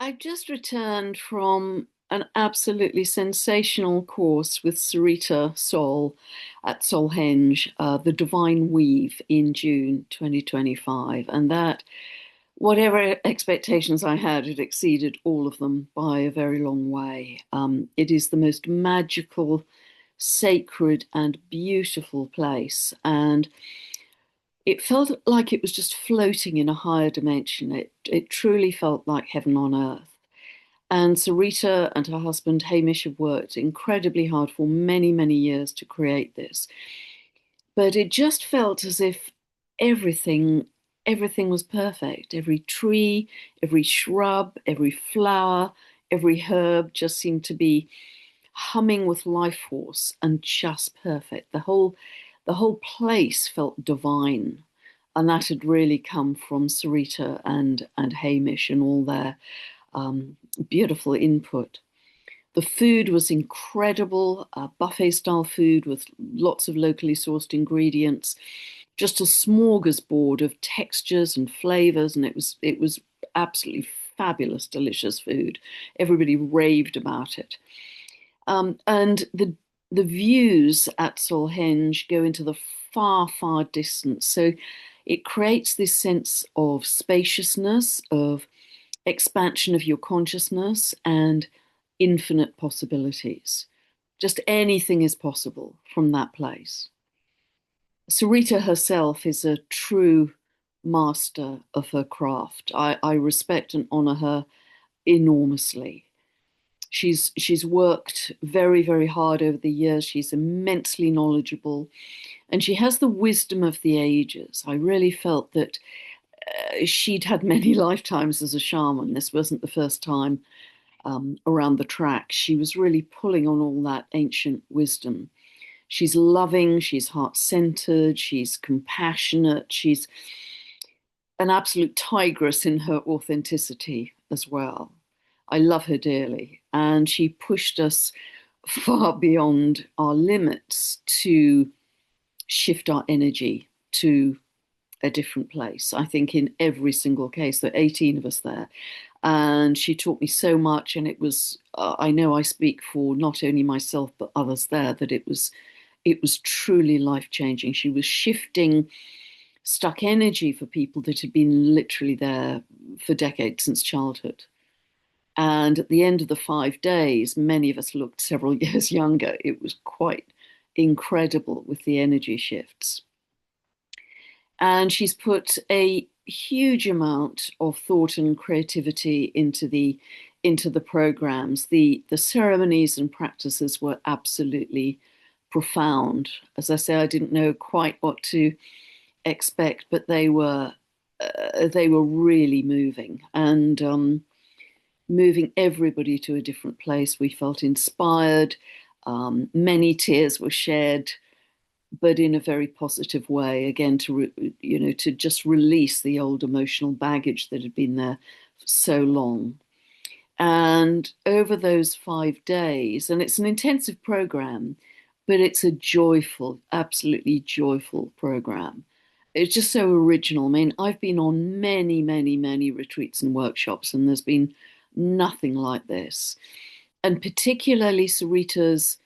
I just returned from an absolutely sensational course with Serita Soul at SolHenge, The Divine Weave in June 2025. And that, whatever expectations I had, it exceeded all of them by a very long way. It is the most magical, sacred, and beautiful place. And it felt like it was just floating in a higher dimension. It truly felt like heaven on earth. And Sarita and her husband Hamish have worked incredibly hard for many, many years to create this. But it just felt as if everything, everything was perfect. Every tree, every shrub, every flower, every herb just seemed to be humming with life force and just perfect. The whole place felt divine. And that had really come from Sarita and Hamish and all their beautiful input. The food was incredible, buffet style food with lots of locally sourced ingredients, just a smorgasbord of textures and flavors, and it was absolutely fabulous, delicious food. Everybody raved about it. And the views at Solhenge go into the far, far distance. So it creates this sense of spaciousness, of expansion of your consciousness, and infinite possibilities. Just anything is possible from that place. Sarita herself is a true master of her craft. I respect and honor her enormously. She's worked very, very hard over the years. She's immensely knowledgeable, and she has the wisdom of the ages. I really felt that she'd had many lifetimes as a shaman. This wasn't the first time around the track. She was really pulling on all that ancient wisdom. She's loving, she's heart-centered, she's compassionate, she's an absolute tigress in her authenticity as well. I love her dearly. And she pushed us far beyond our limits to shift our energy to a different place. I think in every single case, there are 18 of us there. And she taught me so much. And it was, I know I speak for not only myself, but others there, that it was truly life changing. She was shifting stuck energy for people that had been literally there for decades since childhood. And at the end of the 5 days, many of us looked several years younger. It was quite incredible with the energy shifts. And she's put a huge amount of thought and creativity into the programs. The ceremonies and practices were absolutely profound. As I say, I didn't know quite what to expect, but they were really moving and moving everybody to a different place. We felt inspired. Many tears were shed, but in a very positive way. Again, to just release the old emotional baggage that had been there for so long. And over those 5 days, and it's an intensive program, but it's a joyful, absolutely joyful program. It's just so original. I mean, I've been on many, many, many retreats and workshops, and there's been nothing like this. And particularly Sarita's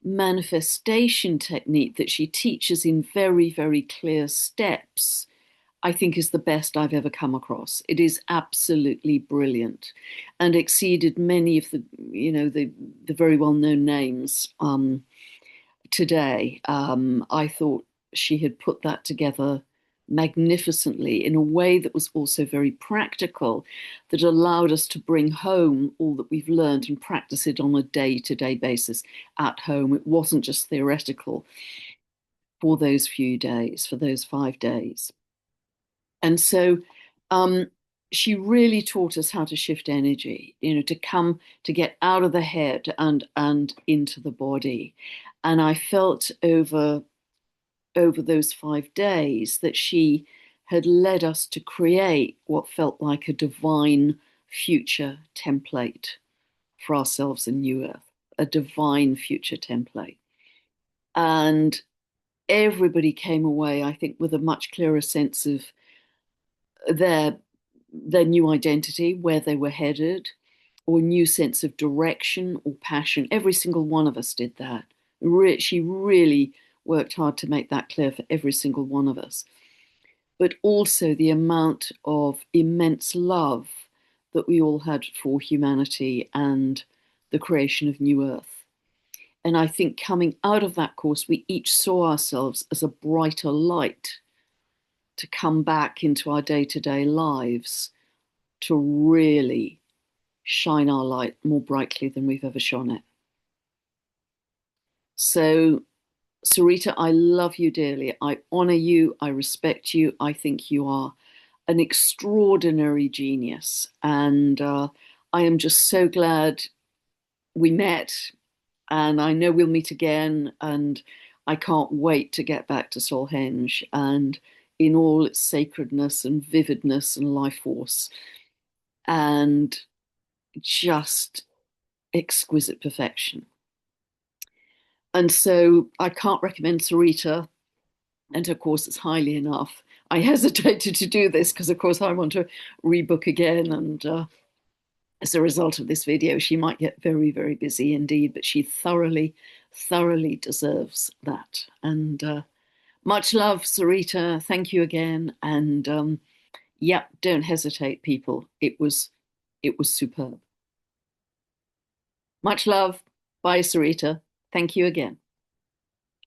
manifestation technique that she teaches in very, very clear steps, I think is the best I've ever come across. It is absolutely brilliant and exceeded many of the very well-known names today. I thought she had put that together magnificently in a way that was also very practical, that allowed us to bring home all that we've learned and practice it on a day-to-day basis at home. It wasn't just theoretical for those few days, for those 5 days. And so she really taught us how to shift energy, to get out of the head and into the body. And I felt over those 5 days that she had led us to create what felt like a divine future template for ourselves in New Earth, a divine future template. And everybody came away, I think, with a much clearer sense of their their new identity, where they were headed, or new sense of direction or passion. Every single one of us did that. She really worked hard to make that clear for every single one of us. But also the amount of immense love that we all had for humanity and the creation of New Earth. And I think coming out of that course, we each saw ourselves as a brighter light to come back into our day to day lives to really shine our light more brightly than we've ever shone it. So, Sarita, I love you dearly. I honor you. I respect you. I think you are an extraordinary genius. And I am just so glad we met. And I know we'll meet again. And I can't wait to get back to SolHenge and in all its sacredness and vividness and life force and just exquisite perfection. And so I can't recommend Serita, and of course it's highly enough. I hesitated to do this because, of course, I want to rebook again. And as a result of this video, she might get very, very busy indeed, but she thoroughly, thoroughly deserves that. And much love, Serita. Thank you again. And yeah, don't hesitate, people. It was superb. Much love. Bye, Serita. Thank you again.